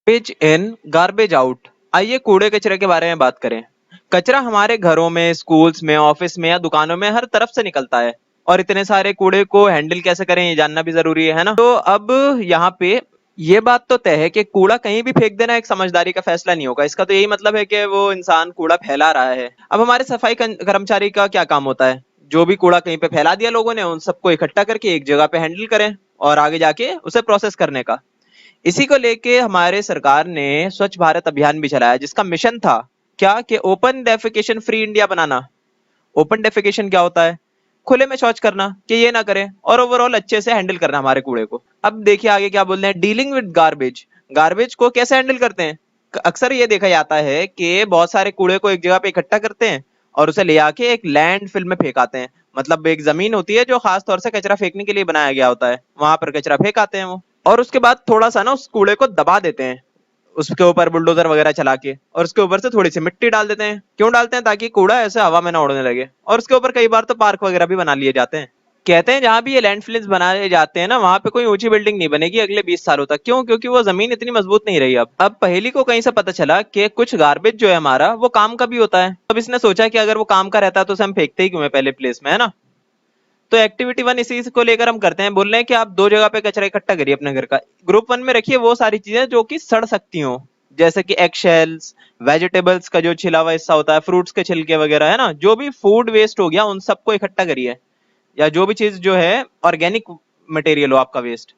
Garbage in garbage out. आइए कूड़े कचरे के बारे में बात करें। कचरा हमारे घरों में, स्कूल्स में, ऑफिस में या दुकानों में हर तरफ से निकलता है और इतने सारे कूड़े को हैंडल कैसे करें ये जानना भी जरूरी है ना। तो अब यहाँ पे ये बात तो तय है कि कूड़ा कहीं भी फेंक देना एक समझदारी का फैसला नहीं होगा। इसका तो यही मतलब है कि वो इंसान कूड़ा फैला रहा है। अब हमारे सफाई कर्मचारी का क्या काम होता है? जो भी कूड़ा कहीं पे फैला दिया लोगों ने, उन सबको इकट्ठा करके एक जगह पे हैंडल करें और आगे जाके उसे प्रोसेस करने का। इसी को लेके हमारे सरकार ने स्वच्छ भारत अभियान भी चलाया, जिसका मिशन था क्या कि ओपन डेफिकेशन फ्री इंडिया बनाना। ओपन डेफिकेशन क्या होता है? खुले में शौच करना, कि ये ना करें, और ओवरऑल अच्छे से हैंडल करना हमारे कूड़े को। अब देखिए आगे क्या बोल रहे हैं, डीलिंग विद गार्बेज। गार्बेज को कैसे हैंडल करते हैं? अक्सर ये देखा जाता है कि बहुत सारे कूड़े को एक जगह पे इकट्ठा करते हैं और उसे ले आके एक लैंडफिल में फेंकाते हैं। मतलब एक जमीन होती है जो खास तौर से कचरा फेंकने के लिए बनाया गया होता है, वहां पर कचरा फेंकाते हैं वो, और उसके बाद थोड़ा सा ना उस कूड़े को दबा देते हैं, उसके ऊपर बुलडोजर वगैरह चला के, और उसके ऊपर से थोड़ी सी मिट्टी डाल देते हैं। क्यों डालते हैं? ताकि कूड़ा ऐसे हवा में ना उड़ने लगे। और उसके ऊपर कई बार तो पार्क वगैरह भी बना लिए जाते हैं। कहते हैं जहां भी ये लैंडफिल्स बनाए जाते हैं ना, वहां पे कोई ऊंची बिल्डिंग नहीं बनेगी अगले 20 सालों तक। क्यों? क्योंकि वो जमीन इतनी मजबूत नहीं रही। अब पहेली को कहीं से पता चला कि कुछ गार्बेज जो है हमारा, वो काम का भी होता है। अब इसने सोचा कि अगर वो काम का रहता है तो उसे हम फेंकते ही क्यों है पहले प्लेस में, है ना। तो एक्टिविटी 1 इसी को लेकर हम करते हैं। बोल रहे हैं कि आप 2 जगह पे कचरा इकट्ठा करिए अपने घर का। ग्रुप 1 में रखिए वो सारी चीजें जो कि सड़ सकती हो, जैसे कि एग शेल्स, वेजिटेबल्स का जो छिला हुआ हिस्सा होता है, फ्रूट्स के छिलके वगैरह, है ना, जो भी फूड वेस्ट हो गया उन सबको इकट्ठा करिए, या जो भी चीज जो है ऑर्गेनिक मटेरियल हो आपका वेस्ट।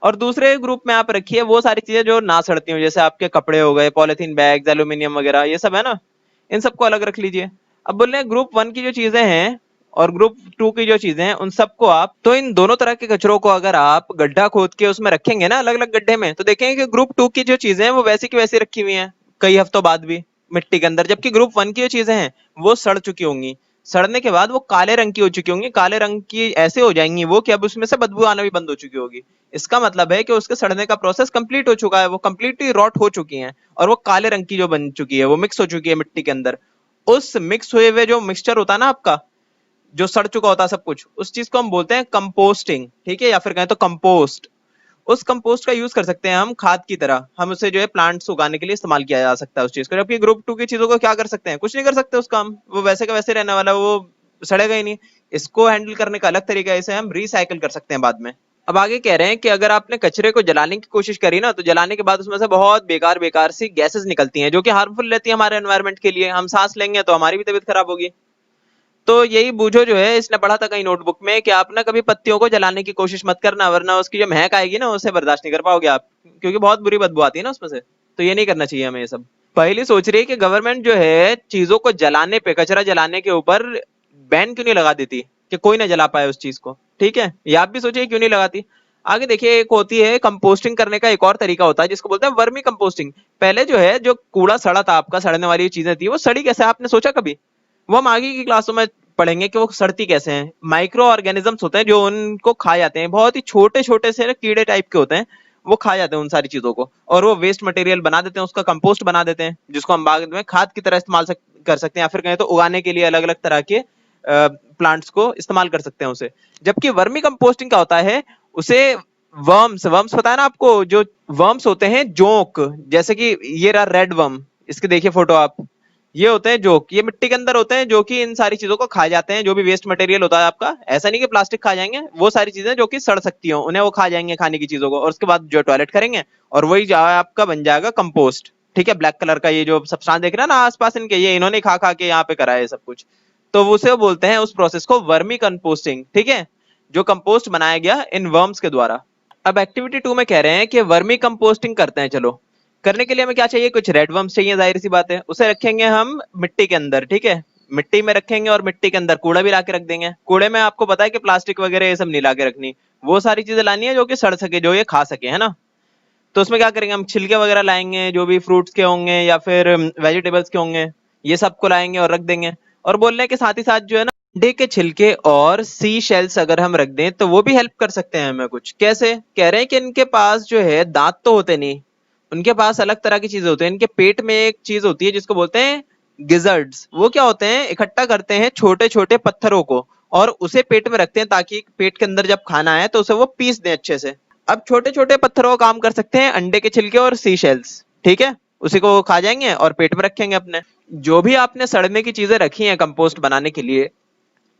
और दूसरे ग्रुप में आप रखिए वो सारी चीजें जो ना सड़ती हो, जैसे आपके कपड़े हो गए, पॉलिथीन बैग्स, एल्यूमिनियम वगैरह, ये सब है ना, इन सबको अलग रख लीजिए। अब बोल रहे हैं ग्रुप 1 की जो चीजें हैं और ग्रुप 2 की जो चीजें हैं उन सबको आप, तो इन दोनों तरह के कचरों को अगर आप गड्ढा खोद के उसमें रखेंगे ना अलग अलग गड्ढे में, तो देखेंगे कि ग्रुप 2 की जो चीजें हैं वो वैसी की वैसी रखी हुई हैं कई हफ्तों बाद भी मिट्टी के अंदर, जबकि ग्रुप 1 की जो चीजें हैं वो सड़ चुकी होंगी। सड़ने के बाद वो काले रंग की हो चुकी होंगी, काले रंग की ऐसे हो जाएंगी वो कि अब उसमें से बदबू आना भी बंद हो चुकी होगी। इसका मतलब है कि उसके सड़ने का प्रोसेस कंप्लीट हो चुका है, वो कंप्लीटली रॉट हो चुकी हैं और वो काले रंग की जो बन चुकी है, वो मिक्स हो चुकी है मिट्टी के अंदर। उस मिक्स हुए हुए जो मिक्सचर होता है ना आपका, जो सड़ चुका होता है सब कुछ, उस चीज को हम बोलते हैं कंपोस्टिंग, ठीक है, या फिर कहें तो कंपोस्ट। उस कंपोस्ट का यूज कर सकते हैं हम खाद की तरह, हम उसे जो है प्लांट्स उगाने के लिए इस्तेमाल किया जा सकता है उस चीज को। जबकि ग्रुप 2 की चीजों को क्या कर सकते हैं? कुछ नहीं कर सकते उसका हम, वो वैसे का वैसे रहने वाला, वो सड़ेगा ही नहीं। इसको हैंडल करने का अलग तरीका है, इसे हम रिसाइकिल कर सकते हैं बाद में। अब आगे कह रहे हैं कि अगर आपने कचरे को जलाने की कोशिश करी ना, तो जलाने के बाद उसमें से बहुत बेकार बेकार सी गैसेस निकलती हैं जो कि हार्मफुल रहती है हमारे एनवायरनमेंट के लिए। हम सांस लेंगे तो हमारी भी तबीयत खराब होगी। तो यही बूझो जो है, इसने पढ़ा था कहीं नोटबुक में कि आप ना कभी पत्तियों को जलाने की कोशिश मत करना, वरना उसकी जो महक आएगी ना उसे बर्दाश्त नहीं कर पाओगे आप, क्योंकि बहुत बुरी बदबू आती है ना उसमें से। तो ये नहीं करना चाहिए हमें ये सब। पहली सोच रही है कि गवर्नमेंट जो है चीजों को जलाने पे, कचरा जलाने के ऊपर बैन क्यों नहीं लगा देती कि कोई ना जला पाए उस चीज को। ठीक है, ये आप भी सोचिए क्यों नहीं लगाती। आगे देखिए, एक होती है कंपोस्टिंग करने का एक और तरीका होता है जिसको बोलते हैं वर्मी कंपोस्टिंग। पहले जो है जो कूड़ा सड़ा था आपका, सड़ने वाली चीजें थी, वो सड़ी कैसे आपने सोचा कभी? वो हम आगे की क्लासों में पढ़ेंगे कि वो सड़ती कैसे हैं। माइक्रो ऑर्गेनिजम्स होते हैं जो उनको खा जाते हैं, बहुत ही छोटे छोटे से कीड़े टाइप के होते हैं, वो खा जाते हैं उन सारी चीजों को और वो वेस्ट मटेरियल बना देते हैं, उसका कंपोस्ट बना देते हैं, जिसको हम बाद में खाद की तरह इस्तेमाल कर सकते हैं, या फिर कहें तो उगाने के लिए अलग अलग तरह के प्लांट्स को इस्तेमाल कर सकते हैं उसे। जबकि वर्मी कंपोस्टिंग का होता है, उसे वर्म्स वर्म्स पता है ना आपको, जो वर्म्स होते हैं जोंक, जैसे कि ये रहा रेड वर्म, इसके देखिए फोटो आप, ये होते हैं जोक, ये मिट्टी के अंदर होते हैं जो कि इन सारी चीजों को खा जाते हैं, जो भी वेस्ट मटेरियल होता है आपका। ऐसा नहीं कि प्लास्टिक खा जाएंगे, वो सारी चीजें जो कि सड़ सकती हो उन्हें वो खा जाएंगे खाने की चीजों को, और उसके बाद जो टॉयलेट करेंगे और वही आपका बन जाएगा कंपोस्ट। ठीक है, ब्लैक कलर का ये जो सब्सटेंस देख रहे हैं ना आसपास इनके, ये इन्होंने खा खा के यहाँ पे करा है सब कुछ। तो उसे बोलते हैं उस प्रोसेस को वर्मी कंपोस्टिंग। ठीक है, जो कंपोस्ट बनाया गया इन वर्म्स के द्वारा। अब एक्टिविटी 2 में कह रहे हैं कि वर्मी कंपोस्टिंग करते हैं। चलो, करने के लिए हमें क्या चाहिए? कुछ रेड वर्म्स चाहिए, जाहिर सी बात है। उसे रखेंगे हम मिट्टी के अंदर, ठीक है, मिट्टी में रखेंगे और मिट्टी के अंदर कूड़ा भी ला के रख देंगे। कूड़े में आपको पता है कि प्लास्टिक वगैरह ये सब नहीं ला के रखनी, वो सारी चीजें लानी है जो कि सड़ सके, जो ये खा सके, है ना। तो उसमें क्या करेंगे, हम छिलके वगैरह लाएंगे जो भी फ्रूट्स के होंगे या फिर वेजिटेबल्स के होंगे, ये सबको लाएंगे और रख देंगे। और बोल रहे हैं कि साथ ही साथ जो है ना, अंडे के छिलके और सी शेल्स अगर हम रख दें तो वो भी हेल्प कर सकते हैं हमें कुछ। कैसे? कह रहे हैं कि इनके पास जो है दांत तो होते नहीं, उनके पास अलग तरह की चीजें होती हैं। इनके पेट में एक चीज होती है जिसको बोलते हैं गिजर्ड्स। वो क्या होते हैं? इकट्ठा करते हैं छोटे छोटे पत्थरों को और उसे पेट में रखते हैं ताकि पेट के अंदर जब खाना है तो उसे वो पीस दें अच्छे से। अब छोटे छोटे पत्थरों का काम कर सकते हैं अंडे के छिलके और सी शेल्स, ठीक है, उसी को खा जाएंगे और पेट में रखेंगे अपने। जो भी आपने सड़ने की चीजें रखी हैं कंपोस्ट बनाने के लिए,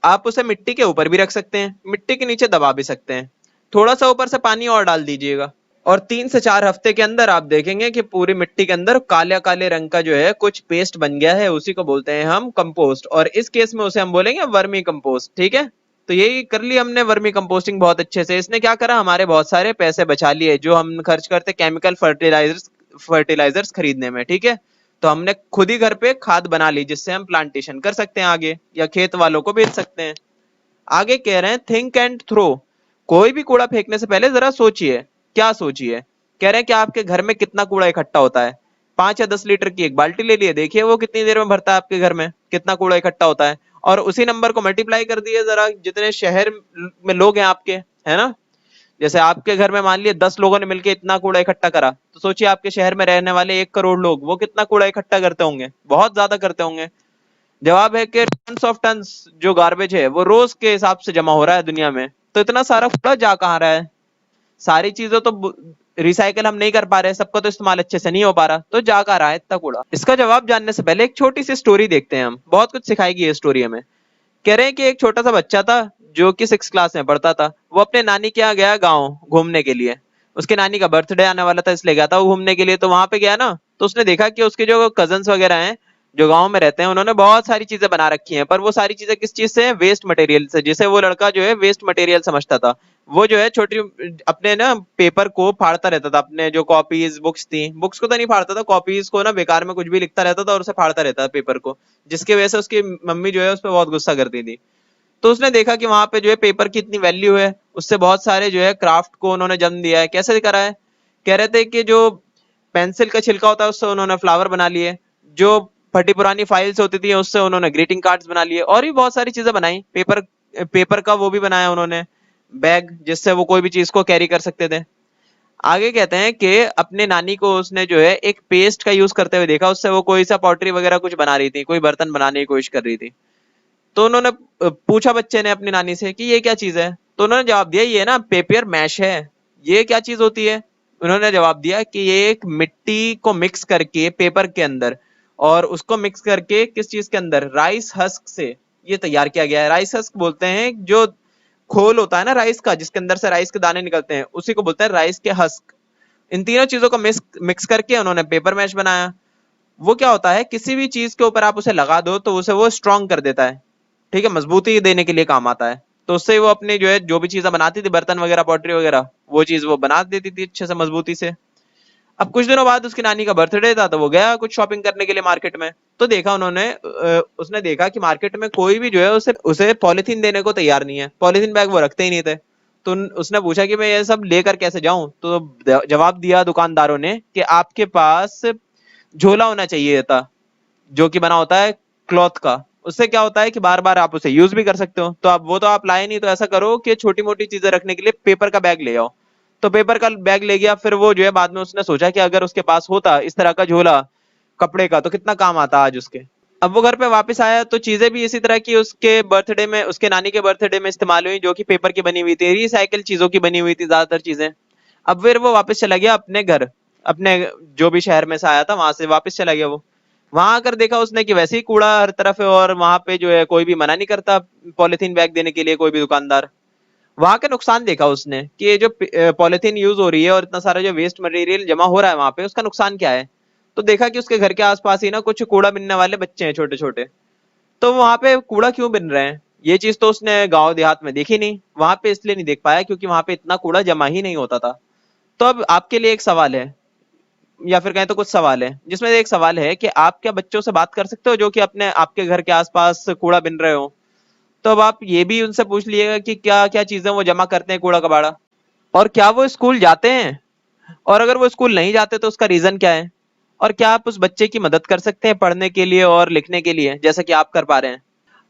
आप उसे मिट्टी के ऊपर भी रख सकते हैं, मिट्टी के नीचे दबा भी सकते हैं, थोड़ा सा ऊपर से पानी और डाल दीजिएगा, और 3 से 4 हफ्ते के अंदर आप देखेंगे कि पूरी मिट्टी के अंदर काले काले रंग का जो है कुछ पेस्ट बन गया है, उसी को बोलते हैं हम कंपोस्ट, और इस केस में उसे हम बोलेंगे वर्मी कंपोस्ट, ठीक है। तो यही कर ली हमने वर्मी कंपोस्टिंग बहुत अच्छे से। इसने क्या करा, हमारे बहुत सारे पैसे बचा लिए जो हम खर्च करते केमिकल फर्टिलाइजर्स खरीदने में, ठीक है। तो हमने खुद ही घर पे खाद बना ली जिससे हम प्लांटेशन कर सकते हैं आगे, या खेत वालों को बेच सकते हैं। आगे कह रहे हैं थिंक एंड थ्रो, कोई भी कूड़ा फेंकने से पहले जरा सोचिए। क्या सोचिए, कह रहे हैं कि आपके घर में कितना कूड़ा इकट्ठा होता है। 5 या 10 लीटर की एक बाल्टी ले लिए, देखिए वो कितनी देर में भरता है, आपके घर में कितना कूड़ा इकट्ठा होता है, और उसी नंबर को मल्टीप्लाई कर दिए जरा जितने शहर में लोग हैं आपके, है ना। जैसे आपके घर में मान लिए 10 लोगों ने मिलकर इतना कूड़ा इकट्ठा करा, तो सोचिए आपके शहर में रहने वाले 1 करोड़ लोग वो कितना कूड़ा इकट्ठा करते होंगे, बहुत ज्यादा करते होंगे। जवाब है कि टन्स ऑफ टन्स जो गार्बेज है वो रोज के हिसाब से जमा हो रहा है दुनिया में। तो इतना सारा कूड़ा जा कहाँ रहा है, सारी चीजें तो रिसाइकल हम नहीं कर पा रहे, सबका तो इस्तेमाल अच्छे से नहीं हो पा रहा, तो जा कहाँ रहा है इतना कूड़ा। इसका जवाब जानने से पहले एक छोटी सी स्टोरी देखते हैं, हम बहुत कुछ सिखाएगी ये स्टोरी हमें। कह रहे हैं कि एक छोटा सा बच्चा था जो कि 6 क्लास में पढ़ता था। वो अपने नानी के यहाँ गया गाँव घूमने के लिए, उसके नानी का बर्थडे आने वाला था इसलिए गया था वो घूमने के लिए। तो वहां पे गया ना, तो उसने देखा कि उसके जो कजन्स वगैरह हैं जो गांव में रहते हैं उन्होंने बहुत सारी चीजें बना रखी हैं, पर वो सारी चीजें किस चीज से हैं, वेस्ट मटेरियल से, जिसे वो लड़का जो है वेस्ट मटेरियल समझता था। वो जो है छोटी अपने ना पेपर को फाड़ता रहता था, अपने जो कॉपीज बुक्स थी, बुक्स को तो नहीं फाड़ता था, कॉपीज को ना बेकार में कुछ भी लिखता रहता था और उसे फाड़ता रहता था पेपर को, जिसकी वजह से उसकी मम्मी जो है उस पर बहुत गुस्सा करती थी। तो उसने देखा कि वहां पे जो है पेपर की इतनी वैल्यू है, उससे बहुत सारे जो है क्राफ्ट को उन्होंने जन्म दिया है। कैसे करा है, कह रहे थे कि जो पेंसिल का छिलका होता है उससे उन्होंने फ्लावर बना लिए, जो फटी पुरानी फाइल्स होती थी उससे उन्होंने ग्रीटिंग कार्ड्स बना लिए, और भी बहुत सारी चीजें बनाई। पेपर पेपर का वो भी बनाया उन्होंने बैग, जिससे वो कोई भी चीज को कैरी कर सकते थे। आगे कहते हैं कि अपने नानी को उसने जो है एक पेस्ट का यूज करते हुए देखा, उससे वो कोई सा पॉटरी वगैरह कुछ बना रही थी, कोई बर्तन बनाने की कोशिश कर रही थी। तो उन्होंने पूछा बच्चे ने अपनी नानी से कि ये क्या चीज है, तो उन्होंने जवाब दिया ये ना पेपर मैश है। ये क्या चीज होती है, उन्होंने जवाब दिया कि ये एक मिट्टी को मिक्स करके पेपर के अंदर, और उसको मिक्स करके किस चीज के अंदर, राइस हस्क से ये तैयार किया गया है। राइस हस्क बोलते हैं जो खोल होता है ना राइस का, जिसके अंदर से राइस के दाने निकलते हैं, उसी को बोलते हैं राइस के हस्क। इन तीनों चीजों को मिक्स मिक्स करके उन्होंने पेपर मैश बनाया। वो क्या होता है, किसी भी चीज के ऊपर आप उसे लगा दो तो उसे वो स्ट्रांग कर देता है, ठीक है, मजबूती देने के लिए काम आता है। तो उससे वो अपनी जो है जो भी चीजें बनाती थी, बर्तन वगैरह पॉटरी वगैरह, वो चीज वो बना देती थी अच्छे से मजबूती से। अब कुछ दिनों बाद उसकी नानी का बर्थडे था, तो वो गया कुछ शॉपिंग करने के लिए मार्केट में। तो देखा उन्होंने उसने देखा कि मार्केट में कोई भी जो है उसे उसे पॉलिथीन देने को तैयार नहीं है, पॉलिथीन बैग वो रखते ही नहीं थे। तो उसने पूछा कि मैं ये सब लेकर कैसे जाऊं, तो जवाब दिया दुकानदारों ने कि आपके पास झोला होना चाहिए था, जो कि बना होता है क्लॉथ का। उससे क्या होता है कि बार बार आप उसे यूज भी कर सकते हो। तो आप वो तो आप लाए नहीं, तो ऐसा करो कि छोटी मोटी चीजें रखने के लिए पेपर का बैग ले आओ। तो पेपर का बैग ले गया। फिर वो जो है बाद में उसने सोचा कि अगर उसके पास होता इस तरह का झोला कपड़े का तो कितना काम आता आज उसके। अब वो घर पे वापस आया तो चीजें भी इसी तरह की उसके बर्थडे में, उसके नानी के बर्थडे में इस्तेमाल हुई, जो कि पेपर की बनी हुई थी, रिसाइकिल चीजों की बनी हुई थी ज्यादातर चीजें। अब फिर वो वापस चला गया अपने घर, अपने जो भी शहर में से आया था वहां से वापस चला गया वो। वहां आकर देखा उसने कि वैसे ही कूड़ा हर तरफ है, और वहां पे जो है कोई भी मना नहीं करता पॉलिथीन बैग देने के लिए, कोई भी दुकानदार। वहां का नुकसान देखा उसने कि ये जो पॉलिथीन यूज हो रही है और इतना सारा जो वेस्ट मटेरियल जमा हो रहा है वहां पे, उसका नुकसान क्या है। तो देखा कि उसके घर के आसपास ही ना कुछ कूड़ा बिनने वाले बच्चे हैं छोटे छोटे। तो वहां पे कूड़ा क्यों बिन रहे हैं, ये चीज तो उसने गांव देहात में देखी नहीं, वहां पे इसलिए नहीं देख पाया क्योंकि वहां पे इतना कूड़ा जमा ही नहीं होता था। तो अब आपके लिए एक सवाल है, या फिर कहें तो कुछ सवाल है, जिसमें एक सवाल है कि आप क्या बच्चों से बात कर सकते हो जो कि अपने आपके घर के आसपास कूड़ा बिन रहे हो। तो अब आप ये भी उनसे पूछ लीजिएगा कि क्या क्या चीजें वो जमा करते हैं कूड़ा कबाड़ा, और क्या वो स्कूल जाते हैं, और अगर वो स्कूल नहीं जाते तो उसका रीजन क्या है, और क्या आप उस बच्चे की मदद कर सकते हैं पढ़ने के लिए और लिखने के लिए जैसा कि आप कर पा रहे हैं।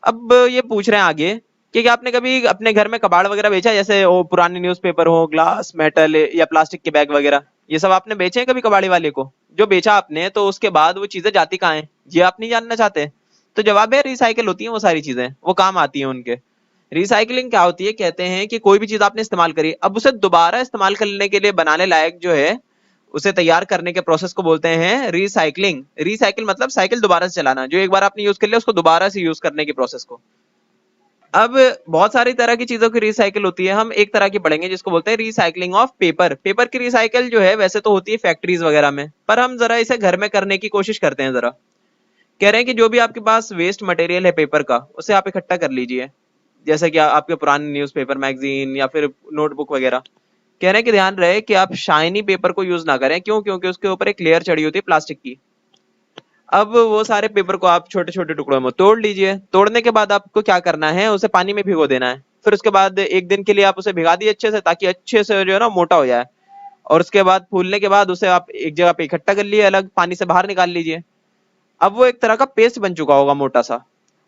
अब ये पूछ रहे हैं आगे कि क्या आपने कभी अपने घर में कबाड़ वगैरह बेचा, जैसे वो पुराने न्यूज़पेपर हो, ग्लास, मेटल या प्लास्टिक के बैग वगैरह, ये सब आपने बेचे हैं कभी कबाड़ी वाले को। जो बेचा आपने तो उसके बाद वो चीजें जाती कहाँ हैं, ये आप नहीं जानना चाहते। तो जवाब है रिसाइकिल होती है वो सारी चीजें, वो काम आती है उनके। रिसाइकलिंग क्या होती है, कहते हैं कि कोई भी चीज आपने इस्तेमाल करी, अब उसे दोबारा इस्तेमाल करने के लिए बनाने लायक जो है, उसे तैयार करने के प्रोसेस को बोलते हैं रिसाइकलिंग। रिसाइकिल मतलब साइकिल दोबारा से चलाना, जो एक बार आपने यूज कर लिया उसको दोबारा से यूज करने की प्रोसेस को। अब बहुत सारी तरह की चीजों की रिसाइकिल होती है, हम एक तरह की पढ़ेंगे जिसको बोलते हैं रिसाइकलिंग ऑफ पेपर। पेपर की रिसाइकिल जो है वैसे तो होती है फैक्ट्रीज वगैरह में, पर हम जरा इसे घर में करने की कोशिश करते हैं जरा। कह रहे हैं कि जो भी आपके पास वेस्ट मटेरियल है पेपर का, उसे आप इकट्ठा कर लीजिए, जैसे कि आपके पुराने न्यूज़पेपर, मैगजीन या फिर नोटबुक वगैरह। कह रहे हैं कि ध्यान रहे कि आप शाइनी पेपर को यूज ना करें, क्यों? क्योंकि उसके ऊपर एक लेयर चढ़ी होती है प्लास्टिक की। अब वो सारे पेपर को आप छोटे छोटे टुकड़ों में तोड़ लीजिए। तोड़ने के बाद आपको क्या करना है, उसे पानी में भिगो देना है। फिर उसके बाद एक दिन के लिए आप उसे भिगा दिए अच्छे से, ताकि अच्छे से जो है ना मोटा हो जाए। और उसके बाद फूलने के बाद उसे आप एक जगह पे इकट्ठा कर लिए, अलग पानी से बाहर निकाल लीजिए। अब वो एक तरह का पेस्ट बन चुका होगा मोटा सा।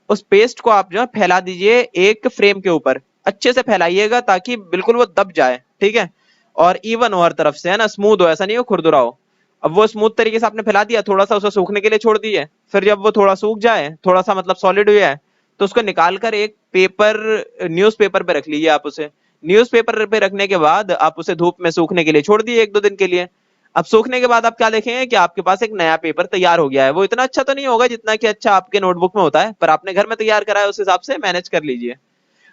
उस पेस्ट को आप जो है फैला दीजिए एक फ्रेम के ऊपर, अच्छे से फैलाइएगा ताकि बिल्कुल वो दब जाए, ठीक है? और इवन हो हर तरफ से, है ना, स्मूथ हो, ऐसा नहीं हो खुरदुरा हो। अब वो स्मूथ तरीके से आपने फैला दिया, थोड़ा सा उसे सूखने के लिए छोड़ दीजिए। फिर जब वो थोड़ा सूख जाए, थोड़ा सा मतलब सॉलिड हो जाए, तो उसको निकाल कर एक पेपर, न्यूज़पेपर पे रख लीजिए आप उसे। न्यूज़पेपर पे रखने के बाद आप उसे धूप में सूखने के लिए छोड़ दिए एक दो दिन के लिए। अब सूखने के बाद आप क्या देखेंगे कि आपके पास एक नया पेपर तैयार हो गया है। वो इतना अच्छा तो नहीं होगा जितना कि अच्छा आपके नोटबुक में होता है, पर आपने घर में तैयार करा है, उस हिसाब से मैनेज कर लीजिए।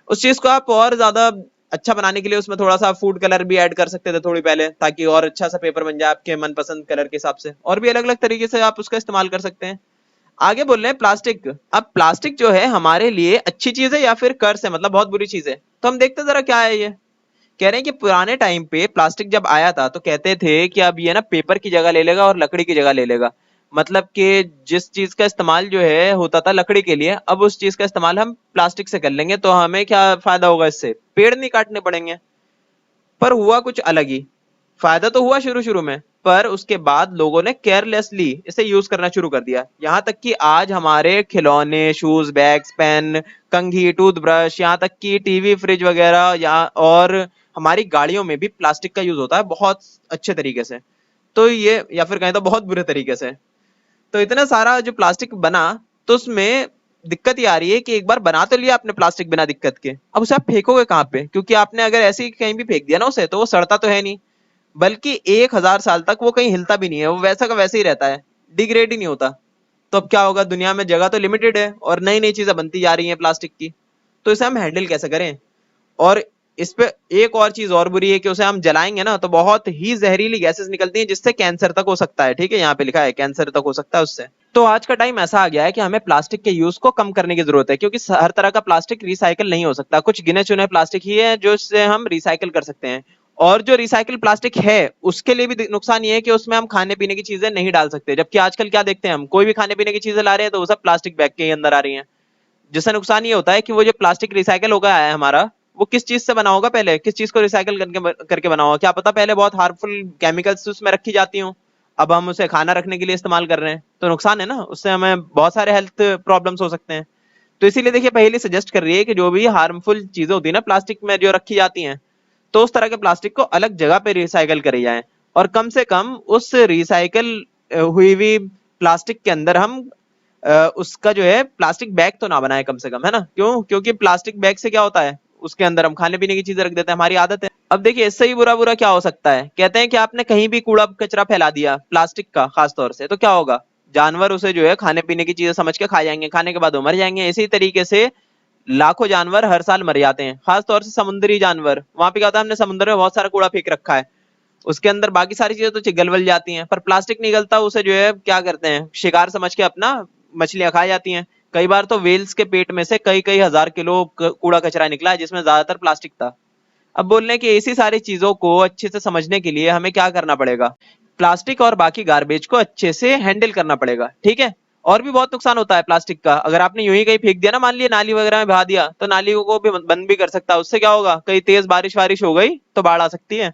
उस चीज को आप और ज्यादा अच्छा बनाने के लिए उसमें थोड़ा सा फूड कलर भी ऐड कर सकते थे थोड़ी पहले, ताकि और अच्छा सा पेपर बन जाए आपके मनपसंद कलर के हिसाब से। और भी अलग अलग तरीके से आप उसका इस्तेमाल कर सकते हैं। आगे बोल रहे हैं प्लास्टिक। अब प्लास्टिक जो है हमारे लिए अच्छी चीज है या फिर कर्स है, मतलब बहुत बुरी चीज है? तो हम देखते जरा क्या है ये। कह रहे हैं कि पुराने टाइम पे प्लास्टिक जब आया था तो कहते थे कि अब ये ना पेपर की जगह ले लेगा और लकड़ी की जगह ले लेगा। मतलब कि जिस चीज का इस्तेमाल जो है होता था लकड़ी के लिए, अब उस चीज का इस्तेमाल हम प्लास्टिक से कर लेंगे, तो हमें क्या फायदा होगा इससे? पेड़ नहीं काटने पड़ेंगे। पर हुआ कुछ अलग ही। फायदा तो हुआ शुरू शुरू में, पर उसके बाद लोगों ने केयरलेसली इसे यूज करना शुरू कर दिया। यहाँ तक कि आज हमारे खिलौने, शूज, बैग्स, पेन, कंघी, टूथब्रश, यहाँ तक कि टीवी, फ्रिज वगैरह, या और हमारी गाड़ियों में भी प्लास्टिक का यूज होता है बहुत अच्छे तरीके से। तो ये, या फिर कहें तो बहुत बुरे तरीके से। तो इतना सारा जो प्लास्टिक बना, तो उसमें दिक्कत ये आ रही है कि एक बार बना तो लिया आपने प्लास्टिक बिना दिक्कत के, अब उसे आप फेंकोगे कहाँ पे? क्योंकि आपने अगर ऐसे ही कहीं भी फेंक दिया ना उसे, तो वो सड़ता तो है नहीं, बल्कि 1000 साल तक वो कहीं हिलता भी नहीं है, वो वैसा का वैसे ही रहता है, डिग्रेड ही नहीं होता। तो अब क्या होगा, दुनिया में जगह तो लिमिटेड है और नई नई चीजें बनती जा रही हैं प्लास्टिक की। तो इसे हम हैंडल कैसे करें? और इस पे एक और चीज और बुरी है कि उसे हम जलाएंगे ना तो बहुत ही जहरीली गैसेस निकलती हैं, जिससे कैंसर तक हो सकता है। ठीक है, यहाँ पे लिखा है कैंसर तक हो सकता है उससे। तो आज का टाइम ऐसा आ गया है कि हमें प्लास्टिक के यूज को कम करने की जरूरत है, क्योंकि हर तरह का प्लास्टिक रिसाइकिल नहीं हो सकता। कुछ गिने चुने प्लास्टिक ही है जो इससे हम रिसाइकिल कर सकते हैं। और जो रिसाइकिल प्लास्टिक है उसके लिए भी नुकसान ये है कि उसमें हम खाने पीने की चीजें नहीं डाल सकते। जबकि आजकल क्या देखते हैं, हम कोई भी खाने पीने की चीजें ला रहे हैं तो वो सब प्लास्टिक बैग के ही अंदर आ रही हैं। जिससे नुकसान ये होता है कि वो जो प्लास्टिक रिसाइकिल होकर आया है हमारा, वो किस चीज से बना होगा? पहले किस चीज को रिसाइकिल करके करके बना होगा? क्या पता पहले बहुत हार्मफुल केमिकल्स उसमें रखी जाती हूँ, अब हम उसे खाना रखने के लिए इस्तेमाल कर रहे हैं, तो नुकसान है ना, उससे हमें बहुत सारे हेल्थ प्रॉब्लम्स हो सकते हैं। तो इसीलिए देखिए, पहले सजेस्ट कर रही है कि जो भी हार्मफुल चीजें होती है ना प्लास्टिक में जो रखी जाती हैं, तो उस तरह के प्लास्टिक को अलग जगह पे रिसाइकिल करी जाए। और कम से कम उस रिसाइकिल हुई हुई प्लास्टिक के अंदर हम उसका जो है प्लास्टिक बैग तो ना बनाए कम से कम, है ना? क्यों? क्योंकि प्लास्टिक बैग से क्या होता है, उसके अंदर हम खाने पीने की चीजें रख देते हैं, हमारी आदत है। अब देखिए, इससे ही बुरा बुरा क्या हो सकता है। कहते हैं कि आपने कहीं भी कूड़ा कचरा फैला दिया प्लास्टिक का खास तौर से, तो क्या होगा? जानवर उसे जो है खाने पीने की चीजें समझ के खा जाएंगे, खाने के बाद वो मर जाएंगे। इसी तरीके से लाखों जानवर हर साल मर जाते हैं, खास तौर से समुद्री जानवर। वहां पे क्या होता है, हमने समुद्र में बहुत सारा कूड़ा फेंक रखा है, उसके अंदर बाकी सारी चीजें तो गल जाती हैं, पर प्लास्टिक नहीं गलता। उसे जो है क्या करते हैं, शिकार समझ के अपना मछलियां खा जाती हैं। कई बार तो वेल्स के पेट में से कई कई हजार किलो कूड़ा कचरा निकला है, जिसमें ज्यादातर प्लास्टिक था। अब बोल रहे हैं कि ऐसी सारी चीजों को अच्छे से समझने के लिए हमें क्या करना पड़ेगा, प्लास्टिक और बाकी गार्बेज को अच्छे से हैंडल करना पड़ेगा, ठीक है? और भी बहुत नुकसान होता है प्लास्टिक का। अगर आपने यूं ही कहीं फेंक दिया ना, मान लिया नाली वगैरह में बहा दिया, तो नालियों को भी बंद भी कर सकता है। उससे क्या होगा, कहीं तेज बारिश वारिश हो गई तो बाढ़ आ सकती है।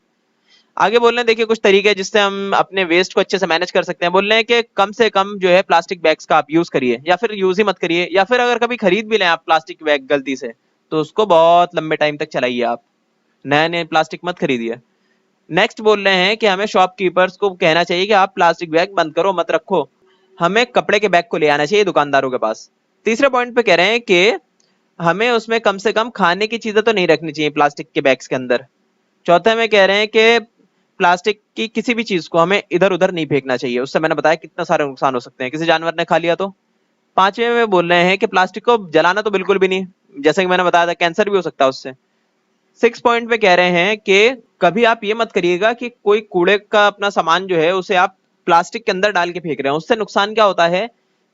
आगे बोल रहे हैं, देखिए कुछ तरीके हैं जिससे हम अपने वेस्ट को अच्छे से मैनेज कर सकते हैं। बोल रहे हैं कि कम से कम जो है प्लास्टिक बैग्स का आप यूज करिए, या फिर यूज ही मत करिए, या फिर अगर कभी खरीद भी लें आप प्लास्टिक बैग गलती से, तो उसको बहुत लंबे टाइम तक चलाइए आप, नए नए प्लास्टिक मत खरीदिए। नेक्स्ट बोल रहे हैं कि हमें शॉपकीपर्स को कहना चाहिए कि आप प्लास्टिक बैग बंद करो, मत रखो, हमें कपड़े के बैग को ले आना चाहिए दुकानदारों के पास। तीसरे पॉइंट पे कह रहे हैं कि हमें उसमें कम से कम खाने की चीजें तो नहीं रखनी चाहिए प्लास्टिक के बैग्स के अंदर। चौथे में कह रहे हैं कि प्लास्टिक की किसी भी चीज को हमें इधर उधर नहीं फेंकना चाहिए, उससे मैंने बताया कितना सारे नुकसान हो सकते हैं, किसी जानवर ने खा लिया तो। पांचवे में बोल रहे हैं कि प्लास्टिक को जलाना तो बिल्कुल भी नहीं, जैसे कि मैंने बताया था कैंसर भी हो सकता है उससे। 6 पॉइंट पे कह रहे हैं कि कभी आप ये मत करिएगा कि कोई कूड़े का अपना सामान जो है उसे आप प्लास्टिक के अंदर डाल के फेंक रहे हैं। उससे नुकसान क्या होता है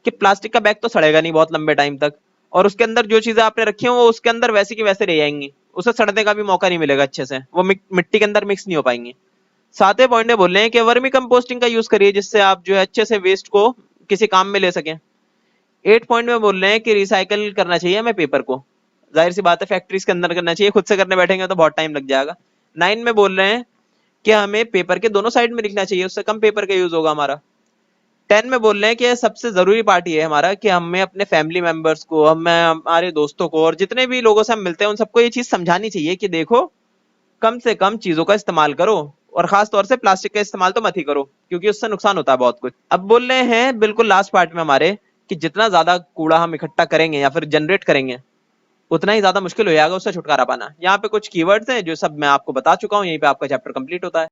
कि प्लास्टिक का बैग तो सड़ेगा नहीं बहुत लंबे टाइम तक, और उसके अंदर जो चीजें आपने रखी हैं वो उसके अंदर वैसे की वैसे रह जाएंगी, उसे सड़ने का भी मौका नहीं मिलेगा अच्छे से, वो मिट्टी के अंदर मिक्स नहीं हो पाएंगी। 7वें पॉइंट में बोल रहे हैं कि वर्मी कंपोस्टिंग का यूज करिए, जिससे आप जो है अच्छे से वेस्ट को किसी काम में ले सकें। 8 पॉइंट में बोल रहे हैं कि रिसाइकल करना चाहिए हमें पेपर को, जाहिर सी बात है फैक्ट्रीज के अंदर करना चाहिए, खुद से करने बैठेंगे तो बहुत टाइम लग जाएगा। 9 में बोल रहे हैं कि हमें पेपर के दोनों साइड में लिखना चाहिए, उससे कम पेपर का यूज होगा हमारा। 10 में बोल रहे हैं कि सबसे जरूरी पार्ट ये है हमारा कि हमें अपने फैमिली मेंबर्स को, हमें हमारे दोस्तों को और जितने भी लोगों से हम मिलते हैं उन सबको ये चीज समझानी चाहिए कि देखो कम से कम चीजों का इस्तेमाल करो, और खास तौर से प्लास्टिक का इस्तेमाल तो मत ही करो क्योंकि उससे नुकसान होता है बहुत कुछ। अब बोल रहे हैं बिल्कुल लास्ट पार्ट में हमारे कि जितना ज्यादा कूड़ा हम इकट्ठा करेंगे या फिर जनरेट करेंगे उतना ही ज्यादा मुश्किल हो जाएगा उससे छुटकारा पाना। यहाँ पे कुछ कीवर्ड्स हैं जो सब मैं आपको बता चुका हूँ, यहीं पे आपका चैप्टर कंप्लीट होता है।